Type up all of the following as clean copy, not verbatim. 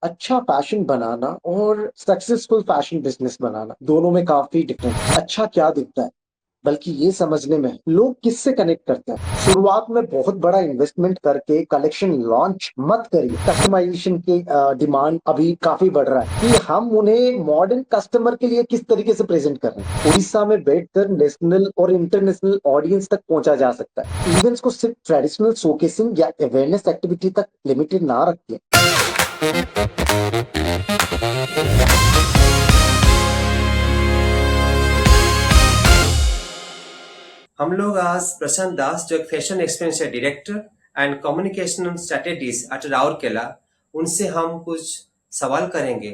अच्छा फैशन बनाना और successful fashion business बनाना दोनों में काफी डिफरेंस है। अच्छा क्या दिखता है बल्कि ये समझने में है, लोग किससे कनेक्ट करते हैं। शुरुआत में बहुत बड़ा इन्वेस्टमेंट करके कलेक्शन लॉन्च मत करिए। कस्टमाइजेशन की डिमांड अभी काफी बढ़ रहा है कि हम उन्हें मॉडर्न कस्टमर के लिए किस तरीके से प्रेजेंट कर रहे हैं। उड़ीसा में बैठकर नेशनल और इंटरनेशनल ऑडियंस तक पहुंचा जा सकता है। इवेंट्स को सिर्फ ट्रेडिशनल शोकेसिंग या अवेयरनेस एक्टिविटी तक लिमिटेड ना रखिए। हम लोग आज प्रशांत दास जो एक फैशन एक्सपीरियंस है director and communication strategies at Rourkela, उनसे हम कुछ सवाल करेंगे।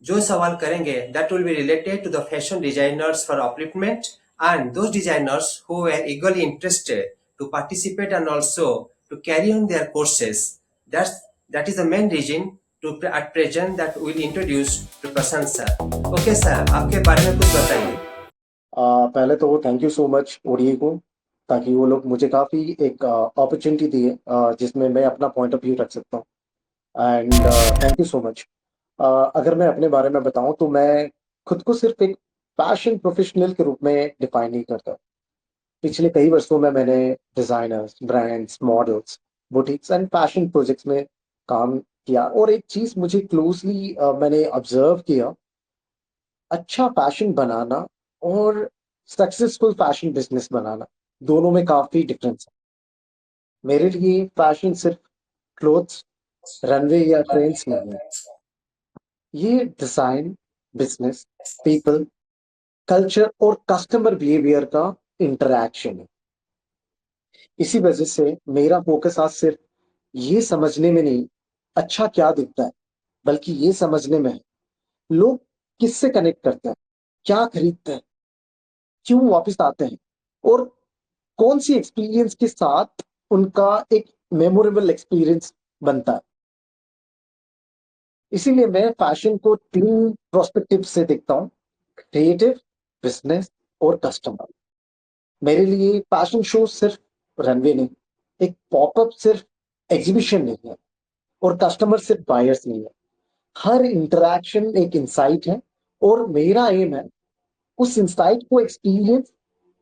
जो सवाल करेंगे that will be related to the fashion designers for upliftment and those designers who are eagerly interested to participate and also to carry on their courses. That is the main reason to at present that we'll introduce to Prashant sir. Okay sir, आपके बारे में कुछ बताइए। पहले तो thank you so much ODA को, ताकि वो लोग मुझे काफ़ी एक अपॉर्चुनिटी दिए जिसमें मैं अपना पॉइंट ऑफ व्यू रख सकता हूँ। And thank you so much. अगर मैं अपने बारे में बताऊं तो मैं खुद को सिर्फ एक फैशन प्रोफेशनल के रूप में डिफाइन नहीं करता। पिछले कई वर्षों में मैंने designers, brands, models, boutiques and fashion projects में काम किया, और एक चीज मुझे क्लोजली मैंने ऑब्जर्व किया। अच्छा फैशन बनाना और सक्सेसफुल फैशन बिजनेस बनाना दोनों में काफी डिफरेंस है। मेरे लिए फैशन सिर्फ क्लोथ्स, रनवे या ट्रेंड्स नहीं है। ये डिजाइन, बिजनेस, पीपल, कल्चर और कस्टमर बिहेवियर का इंटरैक्शन है। इसी वजह से मेरा फोकस आज सिर्फ ये समझने में नहीं, अच्छा क्या दिखता है, बल्कि ये समझने में है, लोग किससे कनेक्ट करते हैं, क्या खरीदते हैं, क्यों वापस आते हैं, और कौन सी एक्सपीरियंस के साथ उनका एक मेमोरेबल एक्सपीरियंस बनता है। इसीलिए मैं फैशन को तीन प्रोस्पेक्टिव से देखता हूँ: क्रिएटिव, बिजनेस और कस्टमर। मेरे लिए फैशन शो सिर्फ रनवे नहीं, एक पॉपअप सिर्फ एग्जीबिशन नहीं है, और कस्टमर सिर्फ बायर्स नहीं है। हर इंटरैक्शन एक इंसाइट है, और मेरा एम है उस इंसाइट को एक्सपीरियंस,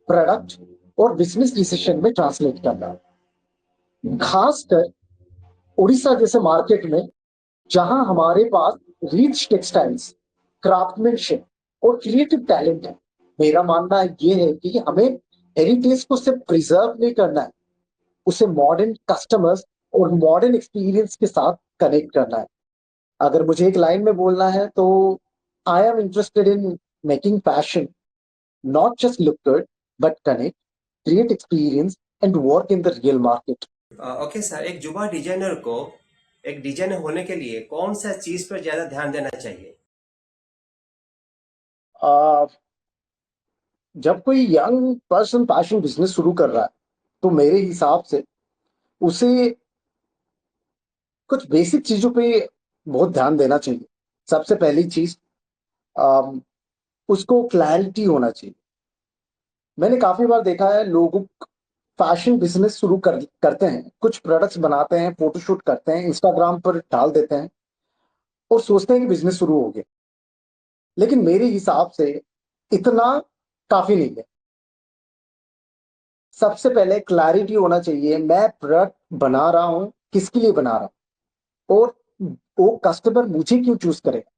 प्रोडक्ट और बिजनेस डिसीजन में ट्रांसलेट करना। खासकर उड़ीसा जैसे मार्केट में, जहां हमारे पास रिच टेक्सटाइल्स, क्राफ्टमैनशिप और क्रिएटिव टैलेंट है। मेरा मानना ये है कि हमें हेरिटेज को सिर्फ प्रिजर्व नहीं करना है, उसे मॉडर्न कस्टमर्स और मॉडर्न एक्सपीरियंस के साथ कनेक्ट करना है। अगर मुझे एक लाइन में बोलना है तो I am interested in making fashion not just look good, but connect, create experience and work in the real market. Okay sir, एक युवा डिजाइनर को एक डिजाइनर होने के लिए कौन सा चीज पर ज्यादा ध्यान देना चाहिए? जब कोई यंग पर्सन फैशन बिजनेस शुरू कर रहा है तो मेरे हिसाब से उसे कुछ बेसिक चीजों पे बहुत ध्यान देना चाहिए। सबसे पहली चीज, अम, उसको क्लैरिटी होना चाहिए। मैंने काफी बार देखा है, लोग फैशन बिजनेस करते हैं, कुछ प्रोडक्ट्स बनाते हैं, फोटोशूट करते हैं, इंस्टाग्राम पर डाल देते हैं और सोचते हैं कि बिजनेस शुरू हो गया। लेकिन मेरे हिसाब से इतना काफी नहीं है। सबसे पहले क्लैरिटी होना चाहिए, मैं प्रोडक्ट बना रहा हूं, किसके लिए बना रहा हूं, और वो कस्टमर मुझे क्यों चूज करेगा।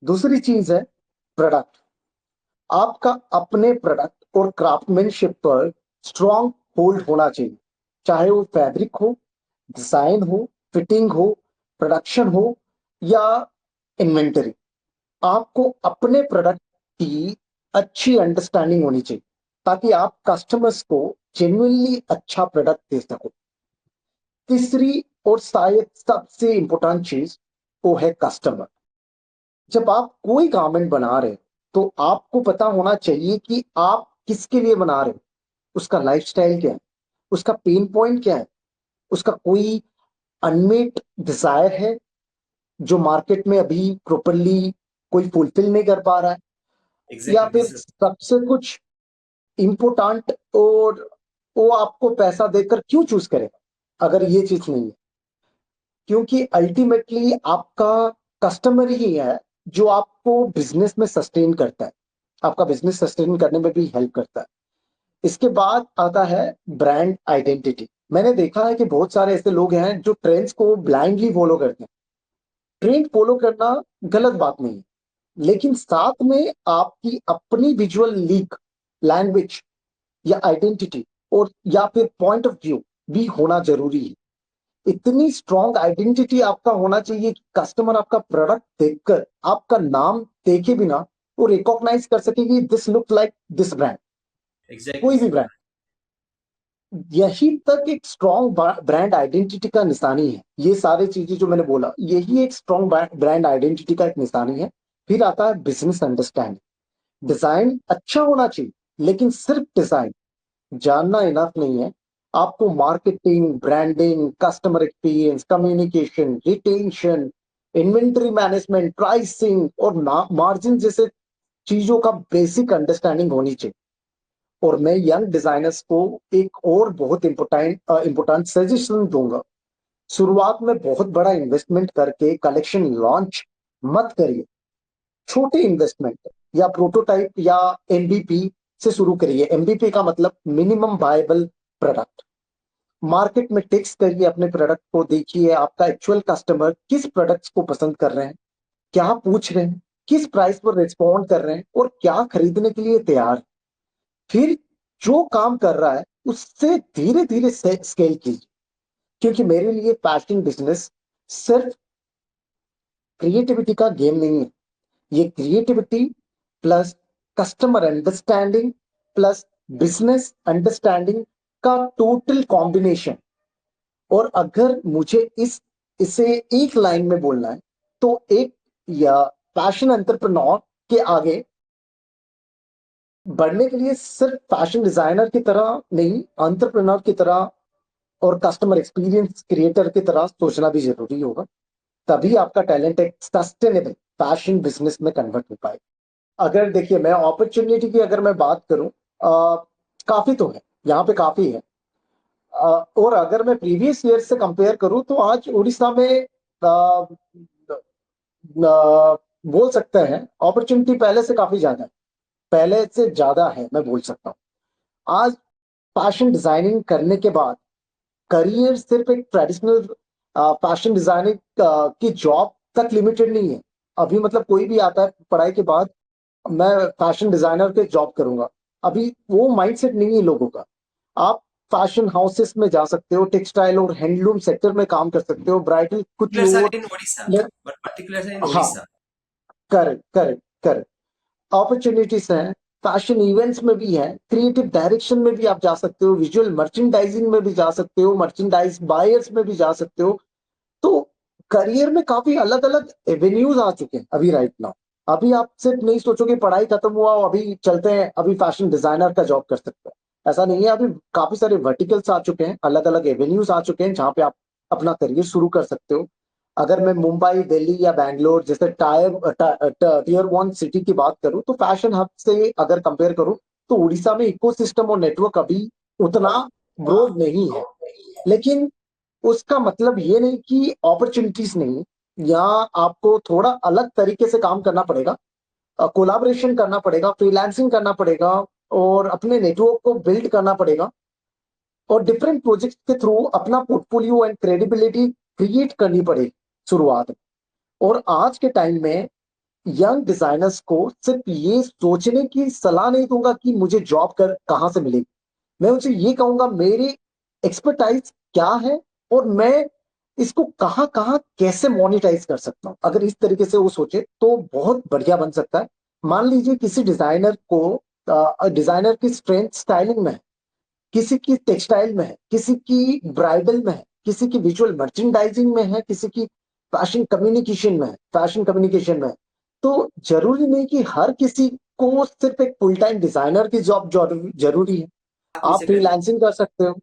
दूसरी चीज है प्रोडक्ट। आपका अपने प्रोडक्ट और क्राफ्टमैनशिप पर स्ट्रॉन्ग होल्ड होना चाहिए, चाहे वो फैब्रिक हो, डिजाइन हो, फिटिंग हो, प्रोडक्शन हो या इन्वेंटरी। आपको अपने प्रोडक्ट की अच्छी अंडरस्टैंडिंग होनी चाहिए, ताकि आप कस्टमर्स को जेन्युइनली अच्छा प्रोडक्ट दे सको। तीसरी और शायद सबसे इंपॉर्टेंट चीज, वो है कस्टमर। जब आप कोई गारमेंट बना रहे हो तो आपको पता होना चाहिए कि आप किसके लिए बना रहे हो, उसका लाइफस्टाइल क्या है, उसका पेन पॉइंट क्या है, उसका कोई अनमेट डिजायर है जो मार्केट में अभी प्रॉपरली कोई फुलफिल नहीं कर पा रहा है, या एग्जैक्टली फिर दिस इज। सबसे कुछ इम्पोर्टेंट, और वो आपको पैसा देकर क्यों चूज करेगा अगर ये चीज नहीं है। क्योंकि अल्टीमेटली आपका कस्टमर ही है जो आपको बिजनेस में सस्टेन करता है, आपका बिजनेस सस्टेन करने में भी हेल्प करता है। इसके बाद आता है ब्रांड आइडेंटिटी। मैंने देखा है कि बहुत सारे ऐसे लोग हैं जो ट्रेंड्स को ब्लाइंडली फॉलो करते हैं। ट्रेंड फॉलो करना गलत बात नहीं है, लेकिन साथ में आपकी अपनी विजुअल लीक, लैंग्वेज या आइडेंटिटी और या फिर पॉइंट ऑफ व्यू भी होना जरूरी है। इतनी स्ट्रॉन्ग आइडेंटिटी आपका होना चाहिए कि कस्टमर आपका प्रोडक्ट देखकर, आपका नाम देखे बिना वो रिकॉग्नाइज कर सके कि this look like this brand, exactly कोई भी सर। ब्रांड। यही तक एक स्ट्रॉन्ग ब्रांड आइडेंटिटी का निशानी है। ये सारी चीजें जो मैंने बोला, यही एक स्ट्रॉन्ग ब्रांड आइडेंटिटी का एक निशानी है। फिर आता है बिजनेस अंडरस्टैंडिंग। डिजाइन अच्छा होना चाहिए, लेकिन सिर्फ डिजाइन जानना इनफ नहीं है। आपको marketing, branding, customer experience, communication, retention, inventory management, pricing और मार्जिन जैसे चीजों का बेसिक अंडरस्टैंडिंग होनी चाहिए। और मैं यंग डिजाइनर्स को एक और बहुत इंपॉर्टेंट सजेशन दूंगा। शुरुआत में बहुत बड़ा इन्वेस्टमेंट करके कलेक्शन लॉन्च मत करिए। छोटे इन्वेस्टमेंट या प्रोटोटाइप या एमबीपी से शुरू करिए। एमबीपी का मतलब मिनिमम वायबल प्रोडक्ट। मार्केट में टेस्ट करिए, अपने प्रोडक्ट को देखिए, आपका एक्चुअल कस्टमर किस प्रोडक्ट्स को पसंद कर रहे हैं, क्या पूछ रहे हैं, किस प्राइस पर रिस्पॉन्ड कर रहे हैं और क्या खरीदने के लिए तैयार। फिर जो काम कर रहा है उससे धीरे धीरे स्केल कीजिए। क्योंकि मेरे लिए फैशन बिजनेस सिर्फ क्रिएटिविटी का गेम नहीं है। ये creativity plus customer understanding plus business understanding का टोटल कॉम्बिनेशन। और अगर मुझे इसे एक लाइन में बोलना है तो एक या फैशन एंटरप्रेन्योर के आगे बढ़ने के लिए सिर्फ फैशन डिजाइनर की तरह नहीं, एंटरप्रेन्योर की तरह और कस्टमर एक्सपीरियंस क्रिएटर की तरह सोचना भी जरूरी होगा। तभी आपका टैलेंट एक सस्टेनेबल फैशन बिजनेस में कन्वर्ट हो पाए। अगर देखिए, मैं अपॉर्चुनिटी की अगर मैं बात करूं, काफी तो है, यहाँ पे काफी है। और अगर मैं प्रीवियस ईयर से कंपेयर करूं तो आज उड़ीसा में बोल सकते हैं अपॉर्चुनिटी पहले से काफी ज्यादा है, पहले से ज्यादा है मैं बोल सकता हूँ। आज फैशन डिजाइनिंग करने के बाद करियर सिर्फ एक ट्रेडिशनल फैशन डिजाइनिंग की जॉब तक लिमिटेड नहीं है। अभी मतलब कोई भी आता है पढ़ाई के बाद, मैं फैशन डिजाइनर के जॉब करूंगा, अभी वो माइंडसेट नहीं है लोगों का। आप फैशन हाउसेस में जा सकते हो, टेक्सटाइल और हैंडलूम सेक्टर में काम कर सकते हो, ब्राइडल Particulars are कुटीर। in Odisha, but particulars are in हाँ, Odisha. Correct correct correct. Opportunities हैं, फैशन इवेंट्स में भी है, क्रिएटिव डायरेक्शन में भी आप जा सकते हो, विजुअल मर्चेंडाइजिंग में भी जा सकते हो, मर्चेंडाइज बायर्स में भी जा सकते हो। तो करियर में काफी अलग अलग एवेन्यूज आ चुके हैं अभी राइट नाउ। अभी आप सिर्फ नहीं सोचोगे पढ़ाई खत्म हुआ अभी चलते हैं अभी फैशन डिजाइनर का जॉब कर सकते हैं, ऐसा नहीं है। अभी काफी सारे वर्टिकल्स आ चुके हैं, अलग अलग एवेन्यूज आ चुके हैं जहां पे आप अपना करियर शुरू कर सकते हो। अगर मैं मुंबई, दिल्ली या बैंगलोर जैसे टीयर वन सिटी की बात करूं तो फैशन हब से अगर कंपेयर करूं तो उड़ीसा में इकोसिस्टम और नेटवर्क अभी उतना ब्रॉड नहीं है। लेकिन उसका मतलब ये नहीं कि अपॉर्चुनिटीज नहीं। यहाँ आपको थोड़ा अलग तरीके से काम करना पड़ेगा, कोलाबरेशन करना पड़ेगा, फ्रीलांसिंग करना पड़ेगा और अपने नेटवर्क को बिल्ड करना पड़ेगा और डिफरेंट प्रोजेक्ट्स के थ्रू अपना पोर्टफोलियो एंड क्रेडिबिलिटी क्रिएट करनी पड़ेगी शुरुआत में। और आज के टाइम में यंग डिजाइनर्स को सिर्फ ये सोचने की सलाह नहीं दूंगा कि मुझे जॉब कर कहां से मिलेगी। मैं उनसे ये कहूंगा मेरी एक्सपर्टाइज क्या है और मैं इसको कहां कहां कैसे मोनिटाइज कर सकता हूं। अगर इस तरीके से वो सोचे तो बहुत बढ़िया बन सकता है। मान लीजिए किसी डिजाइनर को, डिजाइनर की स्ट्रेंथ स्टाइलिंग में है, किसी की टेक्सटाइल में है, किसी की ब्राइडल में है, किसी की विजुअल मर्चेंडाइजिंग में है, किसी की फैशन कम्युनिकेशन में है। तो जरूरी नहीं कि हर किसी को सिर्फ एक फुल टाइम डिजाइनर की जॉब जरूरी है। आप आप मुझसे करिए। फ्रीलांसिंग कर सकते हो,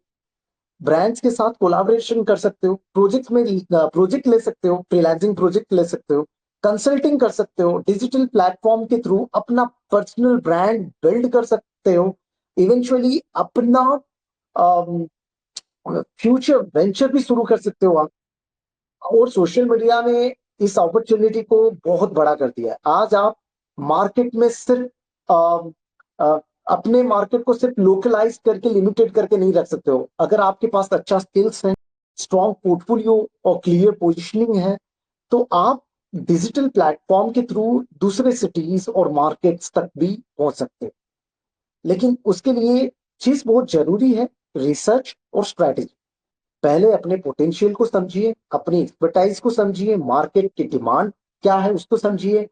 ब्रांड्स के साथ कोलाबोरेशन कर सकते हो, प्रोजेक्ट ले सकते हो, फ्रीलांसिंग प्रोजेक्ट ले सकते हो, कंसल्टिंग कर सकते हो, डिजिटल प्लेटफॉर्म के थ्रू अपना पर्सनल ब्रांड बिल्ड कर सकते हो, इवेंचुअली अपना फ्यूचर वेंचर भी शुरू कर सकते हो आप। और सोशल मीडिया ने इस अपॉर्चुनिटी को बहुत बड़ा कर दिया है। आज आप मार्केट में सिर्फ अ, अ, अपने मार्केट को सिर्फ लोकलाइज करके लिमिटेड करके नहीं रख सकते हो। अगर आपके पास अच्छा स्किल्स है, स्ट्रॉन्ग पोर्टफोलियो और क्लियर पोजिशनिंग है, तो आप डिजिटल प्लेटफॉर्म के थ्रू दूसरे सिटीज और मार्केट्स तक भी पहुंच सकते हो। लेकिन उसके लिए चीज बहुत जरूरी है, रिसर्च और स्ट्रैटेजी। पहले अपने पोटेंशियल को समझिए, अपनी एक्सपर्टाइज को समझिए, मार्केट की डिमांड क्या है उसको समझिए,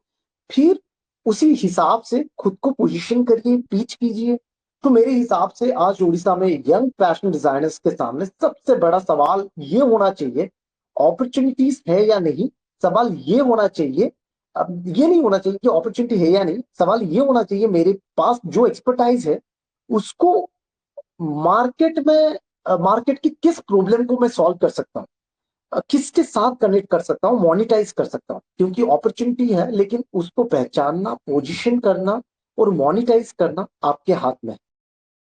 फिर उसी हिसाब से खुद को पोजीशन करिए, पिच कीजिए। तो मेरे हिसाब से आज उड़ीसा में यंग फैशन डिजाइनर्स के सामने सबसे बड़ा सवाल ये होना चाहिए, अपॉर्चुनिटीज है या नहीं। सवाल ये होना चाहिए, अब ये नहीं होना चाहिए कि अपॉर्चुनिटी है या नहीं, सवाल ये होना चाहिए मेरे पास जो एक्सपर्टाइज है उसको मार्केट में मार्केट की किस प्रॉब्लम को मैं सॉल्व कर सकता हूँ, किसके साथ कनेक्ट कर सकता हूँ, मोनिटाइज कर सकता हूँ। क्योंकि अपॉर्चुनिटी है, लेकिन उसको पहचानना, पोजीशन करना और मोनिटाइज करना आपके हाथ में है।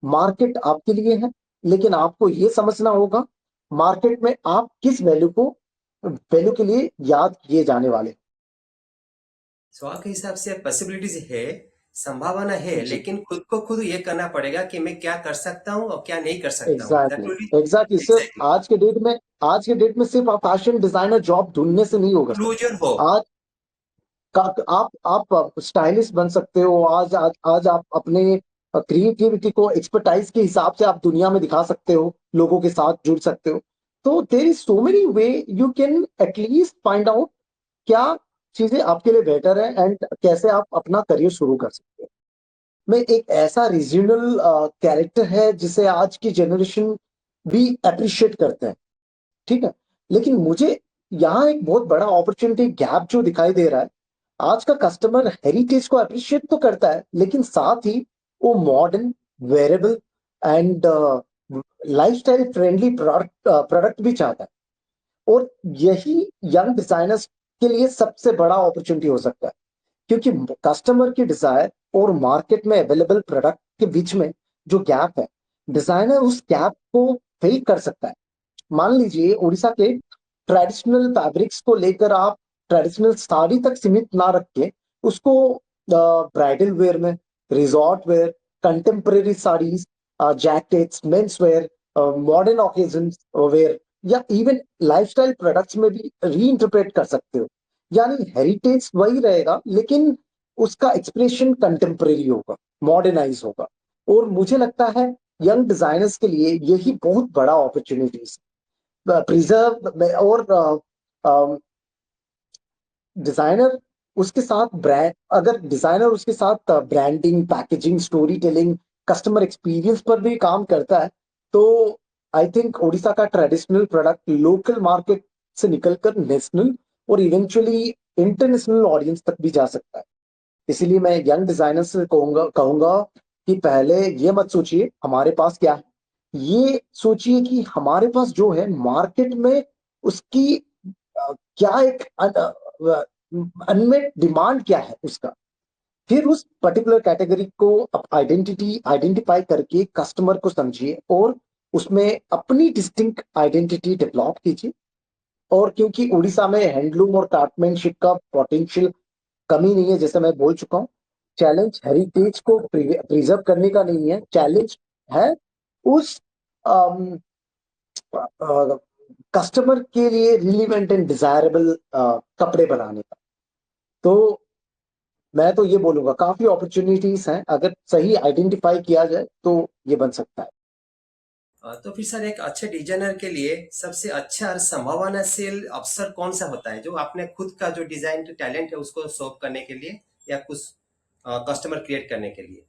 मार्केट आपके लिए है, लेकिन आपको यह समझना होगा मार्केट में आप किस वैल्यू के लिए याद किए जाने वाले। सो आपके हिसाब से पॉसिबिलिटीज है, संभावना है, जी, लेकिन खुद को खुद ये करना पड़ेगा कि मैं क्या कर सकता हूँ और क्या नहीं कर सकता हूँ। That exactly, will be exactly. सिर्फ एग्जैक्टली आज के डेट में सिर्फ आप फैशन डिजाइनर जॉब ढूंढने से नहीं होगा। इंक्लूजन हो। आज आप स्टाइलिस्ट बन सकते हो। आज आप अपने क्रिएटिविटी को एक्सपर्टाइज के हिसाब से आप दुनिया में दिखा सकते हो, लोगों के साथ जुड़ सकते हो। तो there is so many way you can at least find out क्या चीजें आपके लिए बेटर है एंड कैसे आप अपना करियर शुरू कर सकते हो। मैं एक ऐसा रीजनल कैरेक्टर है जिसे आज की जनरेशन भी अप्रिशिएट करते हैं, ठीक है। लेकिन मुझे यहाँ एक बहुत बड़ा अपॉर्चुनिटी गैप जो दिखाई दे रहा है। आज का कस्टमर हेरिटेज को अप्रिशिएट तो करता है, लेकिन साथ ही वो modern, wearable and lifestyle friendly product भी चाहता है। और यही यंग डिजाइनर्स के लिए सबसे बड़ा अपॉर्चुनिटी हो सकता है, क्योंकि कस्टमर की डिजायर और मार्केट में अवेलेबल प्रोडक्ट के बीच में जो गैप है, डिजाइनर उस गैप को फिल कर सकता है। मान लीजिए उड़ीसा के ट्रेडिशनल फैब्रिक्स को लेकर आप ट्रेडिशनल साड़ी तक सीमित ना रख के उसको ब्राइडल वेयर में, resort wear, contemporary saris, jackets, men's wear, modern occasion wear या इवन लाइफस्टाइल प्रोडक्ट्स में भी रीइंटरप्रेट कर सकते हो। यानी हेरिटेज वही रहेगा, लेकिन उसका एक्सप्रेशन कंटेम्परेरी होगा, मॉडर्नाइज होगा। और मुझे लगता है यंग डिजाइनर्स के लिए यही बहुत बड़ा अपॉर्चुनिटीज प्रिजर्व। और डिजाइनर उसके साथ ब्रांड अगर डिजाइनर उसके साथ branding, packaging, story telling, customer experience पर भी काम करता है, तो आई थिंक उड़ीसा का ट्रेडिशनल प्रोडक्ट लोकल मार्केट से निकलकर नेशनल और इवेंचुअली इंटरनेशनल ऑडियंस तक भी जा सकता है। इसीलिए मैं यंग डिजाइनर से कहूंगा कहूंगा कि पहले ये मत सोचिए हमारे पास क्या है, ये सोचिए कि हमारे पास जो है मार्केट में उसकी क्या एक अनमेट डिमांड क्या है उसका। फिर उस पर्टिकुलर कैटेगरी को आप आइडेंटिफाई करके कस्टमर को समझिए और उसमें अपनी डिस्टिंक्ट आइडेंटिटी डेवलप कीजिए। और क्योंकि उड़ीसा में हैंडलूम और क्राफ्टमैनशिप का पोटेंशियल कमी नहीं है, जैसे मैं बोल चुका हूँ, चैलेंज हेरिटेज को प्रिजर्व करने का नहीं है, चैलेंज है उस कस्टमर के लिए रिलीवेंट एंड डिजायरेबल कपड़े बनाने का। तो मैं तो ये बोलूंगा काफी अपॉर्चुनिटीज हैं, अगर सही आइडेंटिफाई किया जाए तो ये बन सकता है। तो फिर सर एक अच्छे डिजाइनर के लिए सबसे अच्छा और संभावनाशील अवसर कौन सा होता है, जो आपने खुद का जो डिजाइन टैलेंट है उसको शो करने के लिए या कुछ कस्टमर क्रिएट करने के लिए?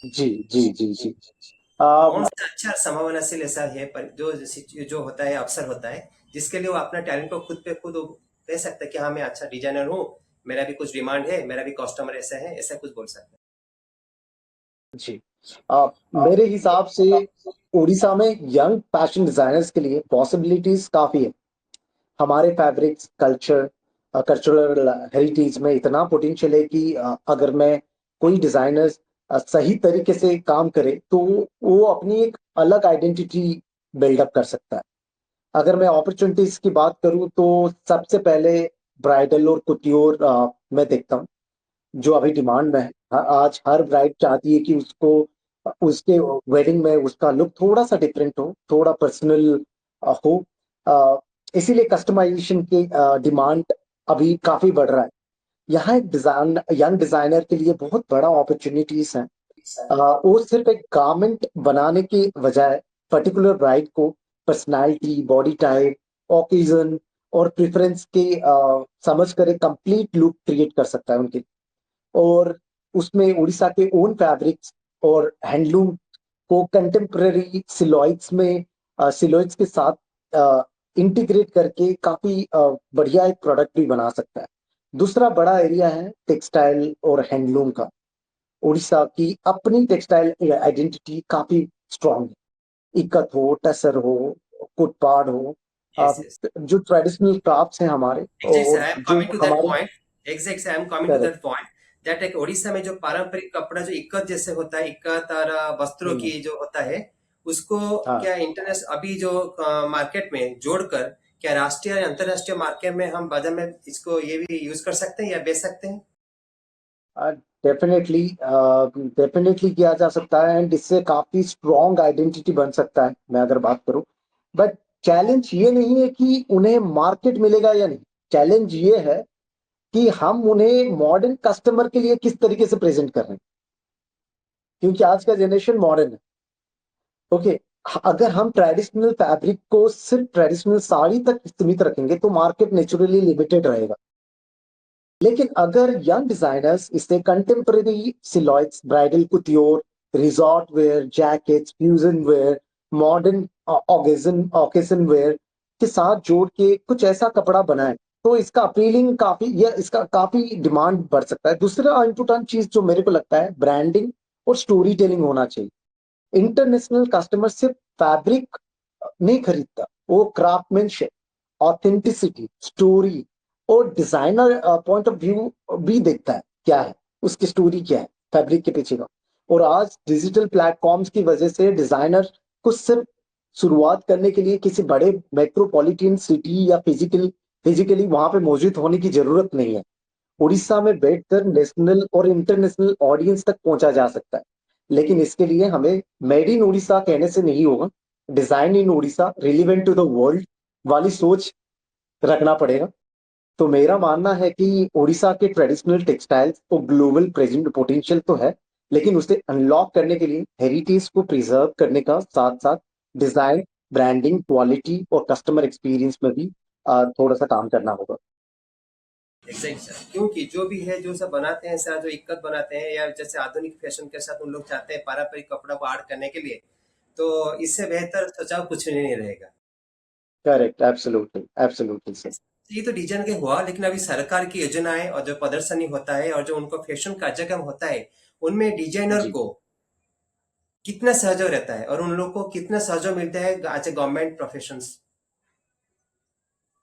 जी, जी, जी, जी। कौन सा अच्छा और संभावनाशील ऐसा है जो जो होता है, अवसर होता है, जिसके लिए वो अपना टैलेंट को खुद पे खुद वो कह सकता है कि हाँ मैं अच्छा डिजाइनर हूँ, मेरा भी कुछ डिमांड है, मेरा भी कस्टमर ऐसा है, ऐसा कुछ बोल सकता जी। मेरे हिसाब से उड़ीसा में यंग फैशन डिजाइनर्स के लिए पॉसिबिलिटीज काफी है। हमारे फैब्रिक्स कल्चरल हेरिटेज में इतना पोटेंशियल है कि अगर मैं कोई डिजाइनर सही तरीके से काम करे तो वो अपनी एक अलग आइडेंटिटी बिल्डअप कर सकता है। अगर मैं अपॉर्चुनिटीज की बात करूं तो सबसे पहले ब्राइडल और कुटियोर मैं देखता हूँ, जो अभी डिमांड में है। आज हर ब्राइड चाहती है कि उसको उसके वेडिंग में उसका लुक थोड़ा सा डिफरेंट हो, थोड़ा पर्सनल हो। अ, इसीलिए कस्टमाइजेशन की डिमांड अभी काफी बढ़ रहा है। यहाँ एक डिजाइन यंग डिजाइनर के लिए बहुत बड़ा अपॉर्चुनिटीज है। वो सिर्फ एक गारमेंट बनाने के बजाय पर्टिकुलर ब्राइड को पर्सनालिटी, बॉडी टाइप, ओकेजन और प्रेफरेंस के समझ कर एक कंप्लीट लुक क्रिएट कर सकता है उनके। और उसमें उड़ीसा के ओन फैब्रिक्स और हैंडलूम को कंटेम्पररी सिलॉइड्स के साथ इंटीग्रेट करके काफी बढ़िया एक प्रोडक्ट भी बना सकता है। दूसरा बड़ा एरिया है टेक्सटाइल और हैंडलूम का। उड़ीसा की अपनी टेक्सटाइल आइडेंटिटी काफी स्ट्रांग है। इक्कत हो, टसर हो, कुटपाड़ हो, अ, यस यस। जो ट्रेडिशनल क्राफ्ट्स हैं हमारे Exactly, और I am जो coming to that हमारे point. Exactly, I am coming to correct. that point. That एक ओडिशा में जो पारंपरिक कपड़ा जो इक्कत जैसे होता है, इक्कत और वस्त्रों की जो होता है, उसको हाँ। क्या इंटरनेशनल अभी जो मार्केट में जोड़कर क्या राष्ट्रीय और अंतरराष्ट्रीय मार्केट में हम बाजार में इसको ये भी यूज कर सकते हैं या बेच सकते हैं? डेफिनेटली डेफिनेटली किया जा सकता है एंड इससे काफी स्ट्रॉन्ग आइडेंटिटी बन सकता है, मैं अगर बात करूं। बट चैलेंज ये नहीं है कि उन्हें मार्केट मिलेगा या नहीं। चैलेंज ये है कि हम उन्हें मॉडर्न कस्टमर के लिए किस तरीके से प्रेजेंट कर रहे हैं, क्योंकि आज का जनरेशन मॉडर्न है। ओके। अगर हम ट्रेडिशनल फैब्रिक को सिर्फ ट्रेडिशनल साड़ी तक सीमित रखेंगे तो मार्केट नेचुरली लिमिटेड रहेगा। लेकिन अगर यंग डिजाइनर्स इसे contemporary silhouettes, bridal couture, resort wear, jackets, fusion wear, modern occasion wear के साथ जोड़ के कुछ ऐसा कपड़ा बनाए तो इसका अपीलिंग काफी या इसका काफी डिमांड बढ़ सकता है। दूसरा इम्पोर्टेंट चीज जो मेरे को लगता है, ब्रांडिंग और स्टोरी टेलिंग होना चाहिए। इंटरनेशनल कस्टमर सिर्फ फैब्रिक नहीं खरीदता, वो क्राफ्टमैनशिप, ऑथेंटिसिटी, स्टोरी और डिजाइनर पॉइंट ऑफ व्यू भी देखता है। क्या है उसकी स्टोरी, क्या है फैब्रिक के पीछे का। और आज डिजिटल प्लेटफॉर्म्स की वजह से डिजाइनर को सिर्फ शुरुआत करने के लिए किसी बड़े मेट्रोपॉलिटन सिटी या फिजिकली वहां पे मौजूद होने की जरूरत नहीं है। उड़ीसा में बैठकर नेशनल और इंटरनेशनल ऑडियंस तक पहुंचा जा सकता है। लेकिन इसके लिए हमें मेड इन उड़ीसा कहने से नहीं होगा, design in Orissa, relevant to the world वाली सोच रखना पड़ेगा। तो मेरा मानना है कि उड़ीसा के ट्रेडिशनल टेक्सटाइल्स को ग्लोबल प्रेजेंट पोटेंशियल तो है, लेकिन उसे अनलॉक करने के लिए हेरिटेज को प्रिजर्व करने का साथ साथ डिजाइन, ब्रांडिंग, क्वालिटी और कस्टमर एक्सपीरियंस में भी थोड़ा सा काम करना होगा। एग्जैक्ट सर, क्योंकि जो भी है जो सब बनाते हैं सर, जो इक्कत बनाते हैं या जैसे आधुनिक फैशन के साथ उन लोग चाहते हैं पारंपरिक कपड़ा को ऐड करने के लिए, तो इससे बेहतर सचाव कुछ नहीं रहेगा। Correct, absolutely absolutely sir. ये तो डिजाइन के हुआ, लेकिन अभी सरकार की योजनाएं और जो प्रदर्शनी होता है और जो उनका फैशन कार्यक्रम होता है, उनमें डिजाइनर जी। को कितना सहयोग रहता है और उन लोग को कितना सहयोग मिलता है आज गवर्नमेंट प्रोफेशंस,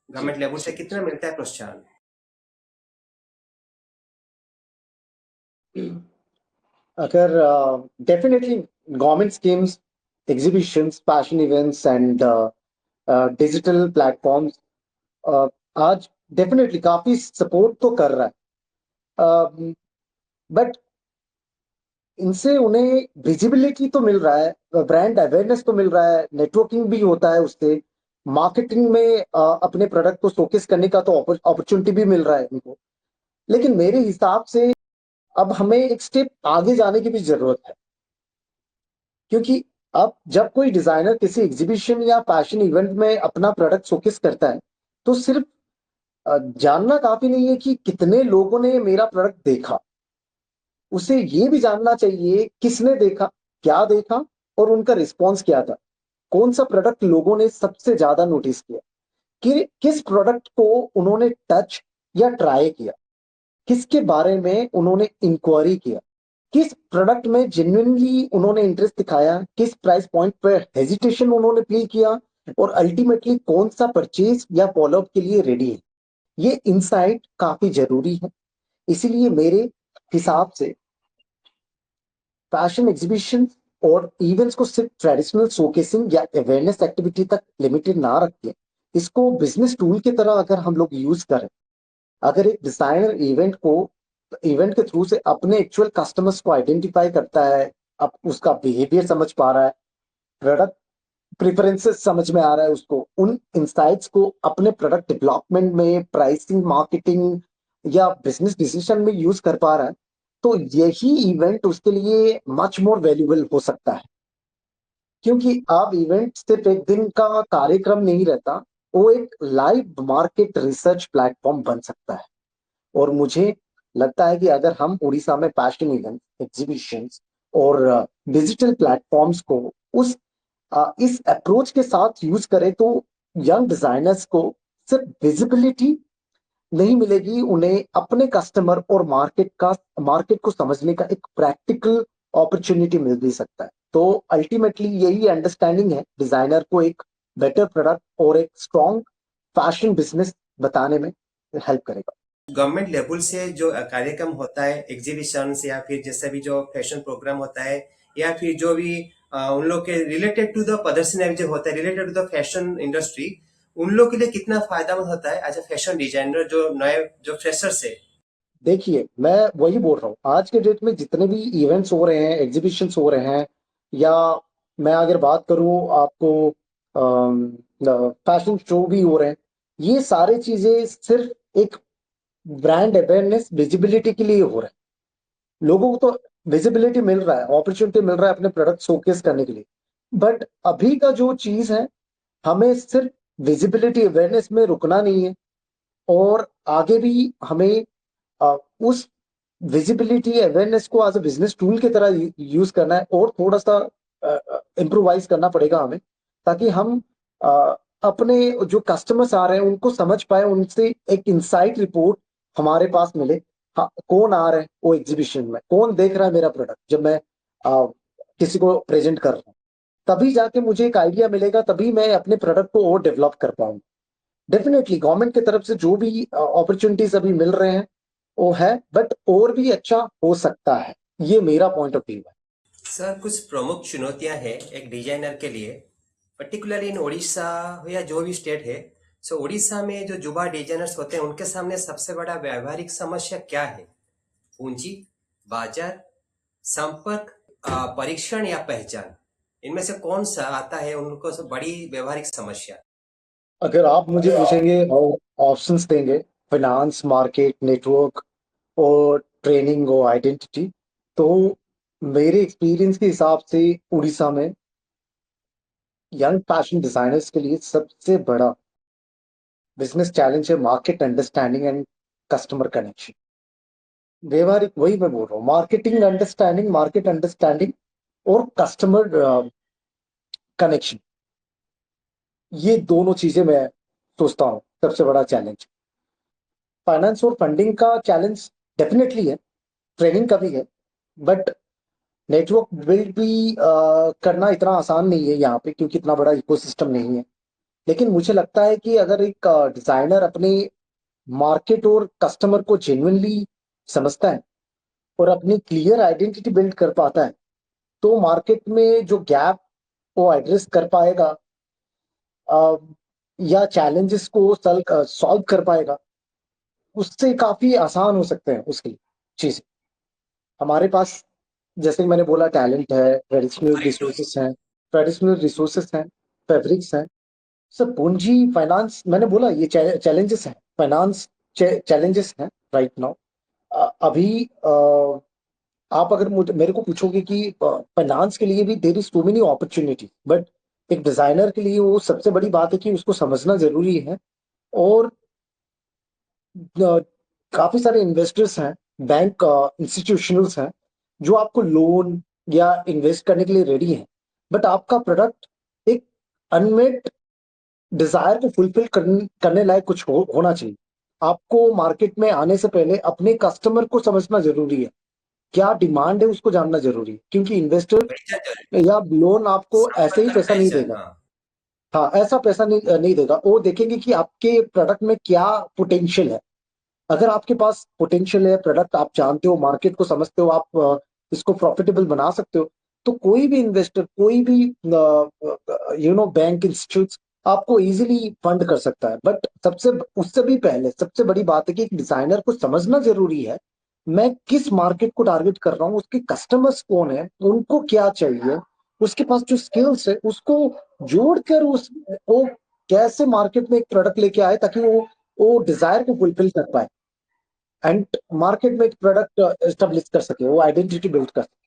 जी। गवर्नमेंट लेवल से जी। कितना मिलता है प्रोत्साहन? अगर definitely government schemes, exhibitions, fashion events and digital platforms आज डेफिनेटली काफी सपोर्ट तो कर रहा है। बट इनसे उन्हें विजिबिलिटी तो मिल रहा है, ब्रांड अवेयरनेस तो मिल रहा है, नेटवर्किंग भी होता है उससे, मार्केटिंग में अपने प्रोडक्ट को शोकेस करने का तो अपॉर्चुनिटी भी मिल रहा है उनको। लेकिन मेरे हिसाब से अब हमें एक स्टेप आगे जाने की भी जरूरत है, क्योंकि अब जब कोई डिजाइनर किसी एग्जीबिशन या फैशन इवेंट में अपना प्रोडक्ट शोकेस करता है तो सिर्फ जानना काफी नहीं है कि कितने लोगों ने मेरा प्रोडक्ट देखा। उसे ये भी जानना चाहिए किसने देखा, क्या देखा और उनका रिस्पॉन्स क्या था। कौन सा प्रोडक्ट लोगों ने सबसे ज्यादा नोटिस किया, कि किस प्रोडक्ट को उन्होंने टच या ट्राई किया, किसके बारे में उन्होंने इंक्वायरी किया, किस प्रोडक्ट में जेन्युइनली उन्होंने इंटरेस्ट दिखाया, किस प्राइस पॉइंट पर हेजिटेशन उन्होंने फील किया और अल्टीमेटली कौन सा परचेज या फॉलोअप के लिए रेडी है। ये इंसाइट काफी जरूरी है। इसीलिए मेरे हिसाब से फैशन एग्जीबिशन और इवेंट्स को सिर्फ ट्रेडिशनल शोकेसिंग या अवेयरनेस एक्टिविटी तक लिमिटेड ना रखें, इसको बिजनेस टूल की तरह अगर हम लोग यूज करें, अगर एक डिजाइनर इवेंट के थ्रू से अपने एक्चुअल कस्टमर्स को आइडेंटिफाई करता है, अब उसका बिहेवियर समझ पा रहा है, प्रोडक्ट प्रेफरेंसेस समझ में आ रहा है उसको, उन इंसाइट्स को अपने प्रोडक्ट डेवलपमेंट में, प्राइसिंग, मार्केटिंग या बिजनेस डिसीजन में यूज कर पा रहा है, तो यही इवेंट उसके लिए मच मोर वैल्यूबल हो सकता है। क्योंकि अब इवेंट सिर्फ एक दिन का कार्यक्रम नहीं रहता, वो एक लाइव मार्केट रिसर्च प्लेटफॉर्म बन सकता है। और मुझे लगता है कि अगर हम उड़ीसा में पैशन इवेंट, एग्जीबिशंस और डिजिटल प्लेटफॉर्म्स को उस इस अप्रोच के साथ यूज करें, तो यंग डिजाइनर्स को सिर्फ विजिबिलिटी नहीं मिलेगी, उन्हें अपने कस्टमर और मार्केट को समझने का एक प्रैक्टिकल अपॉर्चुनिटी मिल भी सकता है। तो अल्टीमेटली यही अंडरस्टैंडिंग है डिजाइनर को एक बेटर प्रोडक्ट और एक स्ट्रॉन्ग फैशन बिजनेस बताने में हेल्प करेगा। गवर्नमेंट लेवल से जो कार्यक्रम होता है, एग्जीबिशंस या फिर जैसे भी जो फैशन प्रोग्राम होता है, या फिर जो भी उन लोग के रिलेटेड टू द प्रदर्शनी जो होता है, related to the fashion industry, उन लोग के लिए कितना फायदेमंद होता है एज अ फैशन डिजाइनर, जो नए जो फ्रेशर्स है? देखिए, मैं वही बोल रहा हूँ, आज के डेट में जितने भी इवेंट्स हो रहे हैं, एग्जीबिशंस हो रहे हैं, या मैं अगर बात करूँ आपको, फैशन शो भी हो रहे हैं, ये सारी चीजें सिर्फ एक ब्रांड अवेयरनेस, विजिबिलिटी के लिए हो रहा है। लोगों को तो विजिबिलिटी मिल रहा है, अपॉर्चुनिटी मिल रहा है अपने प्रोडक्ट शोकेस करने के लिए। बट अभी का जो चीज है, हमें सिर्फ विजिबिलिटी अवेयरनेस में रुकना नहीं है, और आगे भी हमें उस विजिबिलिटी अवेयरनेस को एज अ बिजनेस टूल की तरह यूज करना है, और थोड़ा सा इम्प्रोवाइज करना पड़ेगा हमें, ताकि हम अपने जो कस्टमर्स आ रहे हैं उनको समझ पाए, उनसे एक इनसाइट रिपोर्ट हमारे पास मिले। हाँ, कौन आ रहा है वो एग्जीबिशन में, कौन देख रहा है मेरा प्रोडक्ट जब मैं किसी को प्रेजेंट कर रहा हूँ, तभी जाके मुझे एक आइडिया मिलेगा, तभी मैं अपने प्रोडक्ट को और डेवलप कर पाऊंगा। डेफिनेटली गवर्नमेंट की तरफ से जो भी अपॉर्चुनिटीज अभी मिल रहे हैं वो है, बट और भी अच्छा हो सकता है, ये मेरा पॉइंट ऑफ व्यू है। सर, कुछ प्रमुख चुनौतियां हैं एक डिजाइनर के लिए, पर्टिकुलरली इन उड़ीसा या जो भी स्टेट है। सो उड़ीसा में जो युवा डिजाइनर्स होते हैं, उनके सामने सबसे बड़ा व्यवहारिक समस्या क्या है? पूंजी, बाजार, संपर्क, परीक्षण या पहचान? इनमें से कौन सा आता है उनको से बड़ी व्यवहारिक समस्या? अगर आप मुझे पूछेंगे और ऑप्शंस देंगे, फाइनेंस, मार्केट, नेटवर्क और ट्रेनिंग और आइडेंटिटी, तो मेरे एक्सपीरियंस के हिसाब से उड़ीसा में यंग फैशन डिजाइनर्स के लिए सबसे बड़ा बिजनेस चैलेंज है market understanding and customer connection. व्यवहारिक, वही मैं बोल रहा हूँ, मार्केट अंडरस्टैंडिंग और कस्टमर कनेक्शन, ये दोनों चीजें मैं सोचता हूँ सबसे बड़ा चैलेंज। फाइनेंस और फंडिंग का चैलेंज डेफिनेटली है, ट्रेनिंग का भी है, बट नेटवर्क बिल्ड भी करना इतना आसान नहीं है यहाँ पे, क्योंकि इतना बड़ा इकोसिस्टम नहीं है। लेकिन मुझे लगता है कि अगर एक डिजाइनर अपने मार्केट और कस्टमर को जेन्युइनली समझता है और अपनी क्लियर आइडेंटिटी बिल्ड कर पाता है, तो मार्केट में जो गैप वो एड्रेस कर पाएगा, अ, या चैलेंजेस को सॉल्व कर पाएगा, उससे काफी आसान हो सकते हैं उसके लिए चीजें। हमारे पास, जैसे कि मैंने बोला, टैलेंट है, ट्रेडिशनल रिसोर्सेस हैं, फैब्रिक्स हैं, सब पूंजी, फाइनेंस, मैंने बोला ये चैलेंजेस हैं, फाइनेंस चैलेंजेस हैं राइट नाउ। अभी आप अगर मेरे को पूछोगे कि फाइनेंस के लिए भी there is too many opportunity, but एक डिजाइनर के लिए वो सबसे बड़ी बात है कि उसको समझना जरूरी है। और अ, काफी सारे इन्वेस्टर्स हैं, बैंक इंस्टीट्यूशनल्स हैं, जो आपको लोन या इन्वेस्ट करने के लिए रेडी हैं, बट आपका प्रोडक्ट एक अनमेट डिजायर को फुलफिल करने लायक कुछ होना चाहिए। आपको मार्केट में आने से पहले अपने कस्टमर को समझना जरूरी है, क्या डिमांड है उसको जानना जरूरी है, क्योंकि इन्वेस्टर पहचान जरूरी है। या लोन आपको ऐसे ही संपर्क और पैसा नहीं पहचान, देगा। हाँ। हाँ, ऐसा पैसा नहीं देगा, वो देखेंगे कि आपके प्रोडक्ट में क्या पोटेंशियल है। अगर आपके पास पोटेंशियल है, प्रोडक्ट आप जानते हो, मार्केट को समझते हो, आप इसको प्रॉफिटेबल बना सकते हो, तो कोई भी इन्वेस्टर, कोई भी बैंक इंस्टीट्यूट आपको इजीली फंड कर सकता है। बट सबसे उससे भी पहले सबसे बड़ी बात है कि एक डिजाइनर को समझना जरूरी है, मैं किस मार्केट को टारगेट कर रहा हूँ, उसके कस्टमर्स कौन है, उनको क्या चाहिए, उसके पास जो स्किल्स है उसको जोड़कर उस वो कैसे मार्केट में एक प्रोडक्ट लेके आए ताकि वो डिजायर को फुलफिल कर पाए एंड मार्केट में एक प्रोडक्ट एस्टेब्लिश कर सके, वो आइडेंटिटी बिल्ड कर सके।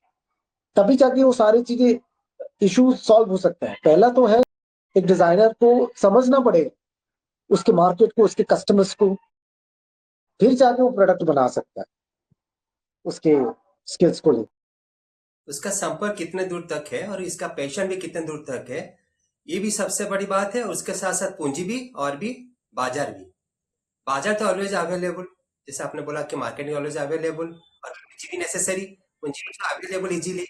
तभी जाके वो सारी चीजें इश्यूज सॉल्व हो सकते हैं। पहला तो है एक डिजाइनर को समझना पड़ेगा उसके मार्केट को, उसके कस्टमर्स को, फिर जाके वो प्रोडक्ट बना सकता है उसके स्किल्स को लेकर। उसका संपर्क कितने दूर तक है और इसका पैशन भी कितने दूर तक है, ये भी सबसे बड़ी बात है। और उसके साथ साथ पूंजी भी, और भी बाजार भी। बाजार तो ऑलवेज अवेलेबल, जैसे आपने बोला कि मार्केटिंग ऑलवेज अवेलेबल, और पूंजी भी नेसेसरी, पूंजी भी तो अवेलेबल इजीली।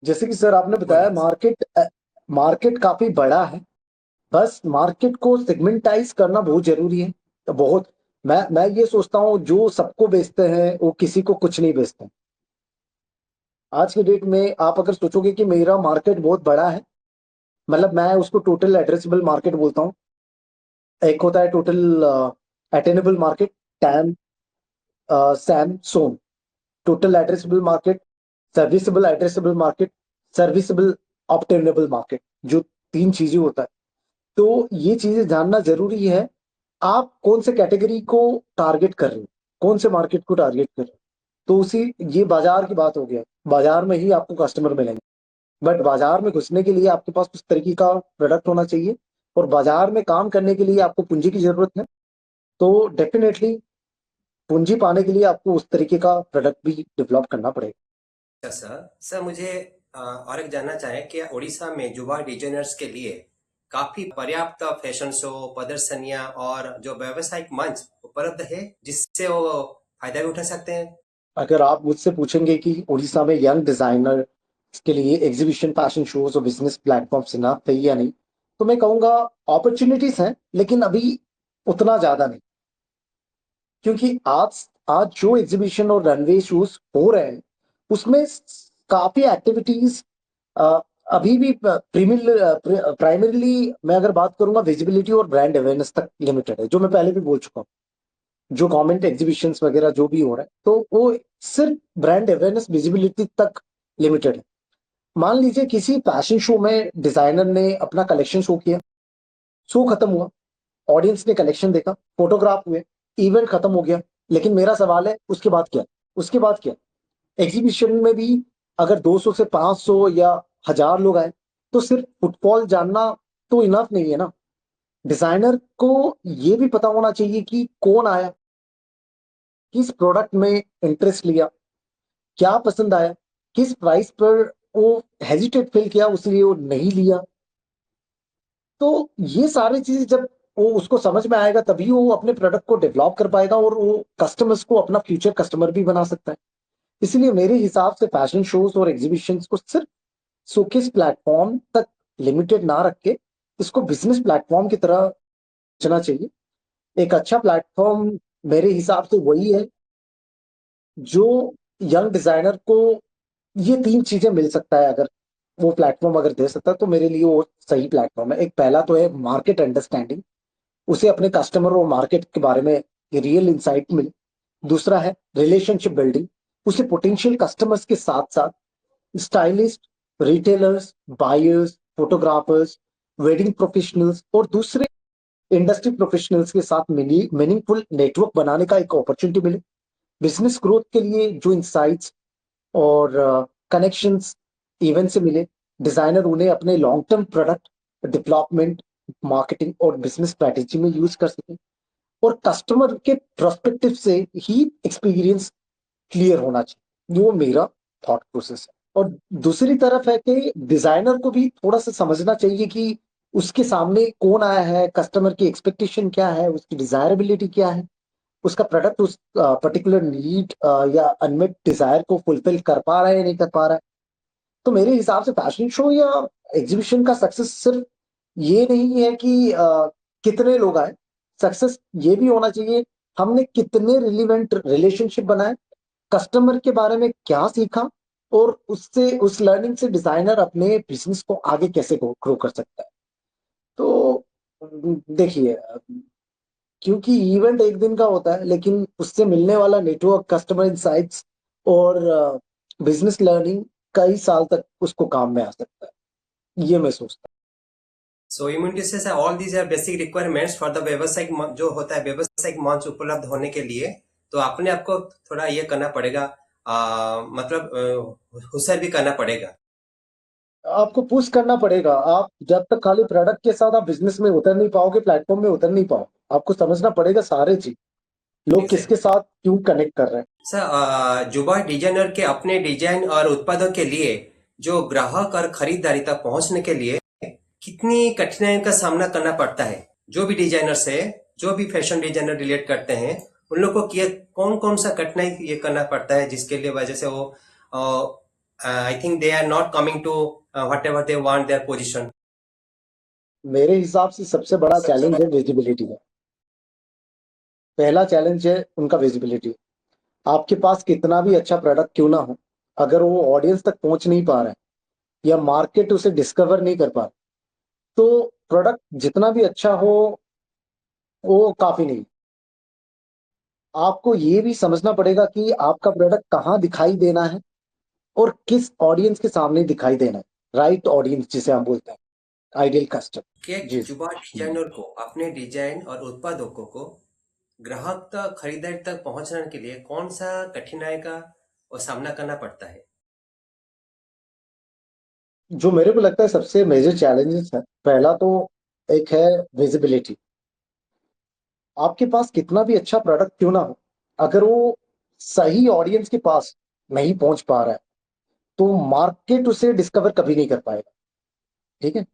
जैसे कि सर आपने बताया बोलिए। मार्केट मार्केट काफी बड़ा है, बस मार्केट को सेगमेंटाइज करना बहुत जरूरी है। तो बहुत मैं ये सोचता हूँ जो सबको बेचते हैं वो किसी को कुछ नहीं बेचते। आज के डेट में आप अगर सोचोगे कि मेरा मार्केट बहुत बड़ा है, मतलब मैं उसको टोटल एड्रेसेबल मार्केट बोलता हूँ। एक होता है total attainable market, TAM, SAM, SOM. Total addressable market, serviceable addressable market, serviceable obtainable market, जो तीन चीजें होता है। तो ये चीजें जानना जरूरी है, आप कौन से कैटेगरी को टारगेट कर रहे हो, कौन से मार्केट को टारगेट कर रहे हो। तो उसी ये बाजार की बात हो गया, बाजार में ही आपको कस्टमर मिलेंगे। बट बाजार में घुसने के लिए आपके पास उस तरीके का प्रोडक्ट होना चाहिए, और बाजार में काम करने के लिए आपको पूंजी की जरूरत है। तो डेफिनेटली पूंजी पाने के लिए आपको उस तरीके का प्रोडक्ट भी डेवलप करना पड़ेगा। अच्छा सर, मुझे और एक जानना चाहें कि उड़ीसा में युवा डिजाइनर्स के लिए काफी पर्याप्त फैशन शो, प्रदर्शनियां और जो व्यावसायिक मंच उपलब्ध है जिससे वो फायदा भी उठा सकते हैं। अगर आप मुझसे पूछेंगे कि उड़ीसा में यंग डिजाइनर के लिए एग्जीबिशन, फैशन शोज और बिजनेस प्लेटफॉर्म इनफ है या नहीं, तो मैं कहूंगा अपॉर्चुनिटीज हैं, लेकिन अभी उतना ज्यादा नहीं। क्योंकि आज आज जो एग्जीबिशन और रनवे शोज हो रहे हैं उसमें काफी एक्टिविटीज अभी भी प्राइमरीली मैं अगर बात करूंगा विजिबिलिटी और ब्रांड अवेयरनेस तक लिमिटेड है, जो मैं पहले भी बोल चुका हूँ। जो गवर्नमेंट एग्जीबिशंस वगैरह जो भी हो रहा है तो वो सिर्फ ब्रांड अवेयरनेस विजिबिलिटी तक लिमिटेड है। मान लीजिए किसी फैशन शो में डिजाइनर ने अपना कलेक्शन शो किया, शो खत्म हुआ, ऑडियंस ने कलेक्शन देखा, फोटोग्राफ हुए, इवेंट खत्म हो गया। लेकिन मेरा सवाल है उसके बाद क्या, उसके बाद क्या। एग्जीबिशन में भी अगर 200 से 500 या 1000 लोग आए तो सिर्फ फुटफॉल जानना तो इनफ नहीं है ना। डिजाइनर को ये भी पता होना चाहिए कि कौन आया, किस प्रोडक्ट में इंटरेस्ट लिया, क्या पसंद आया, किस प्राइस पर वो हेजिटेट फील किया उसलिए वो नहीं लिया। तो ये सारी चीजें जब वो उसको समझ में आएगा तभी वो अपने प्रोडक्ट को डेवलप कर पाएगा और वो कस्टमर्स को अपना फ्यूचर कस्टमर भी बना सकता है। इसलिए मेरे हिसाब से फैशन शोज और एग्जीबिशंस को सिर्फ शोकेस प्लेटफॉर्म तक लिमिटेड ना रख के इसको बिजनेस प्लेटफॉर्म की तरह सोचना चाहिए। एक अच्छा प्लेटफॉर्म मेरे हिसाब से वही है जो यंग डिजाइनर को ये तीन चीजें मिल सकता है। अगर वो प्लेटफॉर्म अगर दे सकता है तो मेरे लिए वो सही प्लेटफॉर्म है। एक पहला तो है मार्केट अंडरस्टैंडिंग, उसे अपने कस्टमर और मार्केट के बारे में रियल इंसाइट मिले। दूसरा है रिलेशनशिप बिल्डिंग, उसे पोटेंशियल कस्टमर्स के साथ साथ stylist, retailers, buyers, photographers, wedding professionals और दूसरे इंडस्ट्री प्रोफेशनल्स के साथ मीनिंगफुल नेटवर्क बनाने का एक अपॉर्चुनिटी मिले। बिजनेस ग्रोथ के लिए जो इंसाइट्स और कनेक्शंस इवेंट से मिले, डिजाइनर उन्हें अपने long term product development, marketing और बिजनेस स्ट्रेटेजी में यूज कर सके। और कस्टमर के प्रोस्पेक्टिव से ही एक्सपीरियंस क्लियर होना चाहिए, वो मेरा थॉट प्रोसेस है। और दूसरी तरफ है कि डिजाइनर को भी थोड़ा सा समझना चाहिए कि उसके सामने कौन आया है, कस्टमर की एक्सपेक्टेशन क्या है, उसकी डिजायरेबिलिटी क्या है, उसका प्रोडक्ट उस पर्टिकुलर नीड या अनमेट डिजायर को फुलफिल कर पा रहा है या नहीं कर पा रहा है। तो मेरे हिसाब से फैशन शो या एग्जीबिशन का सक्सेस सिर्फ ये नहीं है कि कितने लोग आए, सक्सेस ये भी होना चाहिए हमने कितने रिलीवेंट रिलेशनशिप बनाए, कस्टमर के बारे में क्या सीखा, और उससे उस लर्निंग से डिजाइनर अपने बिजनेस को आगे कैसे ग्रो कर सकता है। तो देखिए, क्योंकि इवेंट एक दिन का होता है, लेकिन उससे मिलने वाला नेटवर्क, कस्टमर इंसाइट्स और बिजनेस लर्निंग कई साल तक उसको काम में आ सकता है, ये मैं सोचता सो इम्यूनिटी से all these are basic requirements for the व्यावसायिक जो होता है व्यावसायिक मंच उपलब्ध होने के लिए। तो अपने आपको थोड़ा ये करना पड़ेगा, मतलब होशियार भी करना पड़ेगा। हूँ। आपको पुश करना पड़ेगा। आप जब तक खाली प्रोडक्ट के साथ आप बिजनेस में उतर नहीं पाओगे, प्लेटफॉर्म में उतर नहीं पाओगे, आपको समझना पड़ेगा सारे चीज, लोग किसके एग्जैक्टली साथ क्यों कनेक्ट कर रहे हैं। सर, जुबा डिजाइनर के अपने डिजाइन और उत्पादों के लिए जो ग्राहक और खरीदारी तक पहुंचने के लिए कितनी कठिनाइयों का सामना करना पड़ता है? जो भी डिजाइनर्स है, जो भी फैशन डिजाइनर रिलेट करते हैं, उन लोग को कौन कौन सा कठिनाई ये करना पड़ता है जिसके लिए वजह से वो I think they are not coming to whatever they want their position. मेरे हिसाब से सबसे बड़ा सबसे चैलेंज बड़ा है विजिबिलिटी का। पहला चैलेंज है उनका विजिबिलिटी। आपके पास कितना भी अच्छा प्रोडक्ट क्यों ना हो, अगर वो ऑडियंस तक पहुंच नहीं पा रहा है या मार्केट उसे डिस्कवर नहीं कर पा रहा, तो प्रोडक्ट जितना भी अच्छा हो वो काफी नहीं। आपको ये भी समझना पड़ेगा कि आपका प्रोडक्ट कहाँ दिखाई देना है और किस ऑडियंस के सामने दिखाई देना है। राइट ऑडियंस जिसे हम बोलते हैं, आइडियल कस्टमर। कि एक जी। जुबा डिजाइनर को अपने डिजाइन और उत्पादों को ग्राहक तक खरीदारी तक पहुंचाने के लिए कौन सा कठिनाई का वो सामना करना पड़ता है? जो मेरे को लगता है सबसे मेजर चैलेंजेस है, पहला तो एक है विजिबिलिटी। आपके पास कितना भी अच्छा प्रोडक्ट क्यों ना हो, अगर वो सही ऑडियंस के पास नहीं पहुंच पा रहा है, तो मार्केट उसे डिस्कवर कभी नहीं कर पाएगा। ठीक है।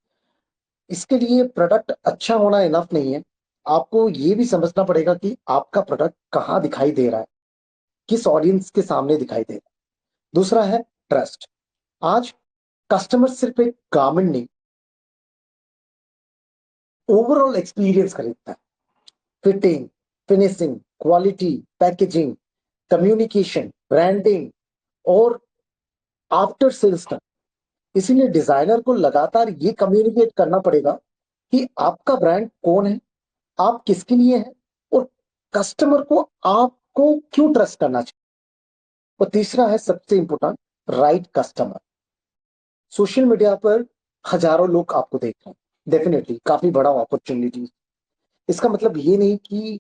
इसके लिए प्रोडक्ट अच्छा होना इनफ नहीं है, आपको ये भी समझना पड़ेगा कि आपका प्रोडक्ट कहाँ दिखाई दे रहा है, किस ऑडियंस के सामने दिखाई दे रहा है। दूसरा है ट्रस्ट। आज कस्टमर सिर्फ एक गारमेंट नहीं, ओवरऑल एक्सपीरियंस खरीदता है। Fitting, finishing, quality, packaging, communication, branding और आफ्टर सेल्स तक। इसीलिए डिजाइनर को लगातार ये कम्युनिकेट करना पड़ेगा कि आपका ब्रांड कौन है, आप किसके लिए हैं, और कस्टमर को आपको क्यों ट्रस्ट करना चाहिए। और तीसरा है सबसे important, right customer. Social media पर हजारों लोग आपको देख रहे हैं, डेफिनेटली काफी बड़ा अपॉर्चुनिटी। इसका मतलब ये नहीं कि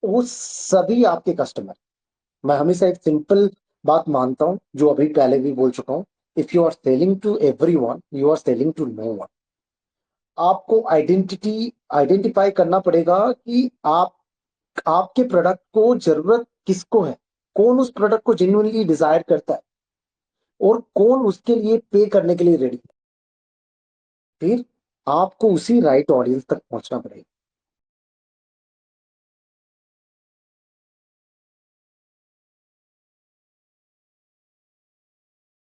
वो सभी आपके कस्टमर। मैं हमेशा एक सिंपल बात मानता हूं, जो अभी पहले भी बोल चुका हूं, if you are selling to everyone, you are selling to no one. आपको आइडेंटिफाई करना पड़ेगा कि आपके प्रोडक्ट को जरूरत किसको है, कौन उस प्रोडक्ट को जेन्युइनली डिजायर करता है और कौन उसके लिए पे करने के लिए रेडी है। फिर आपको उसी राइट ऑडियंस तक पहुंचना पड़ेगा।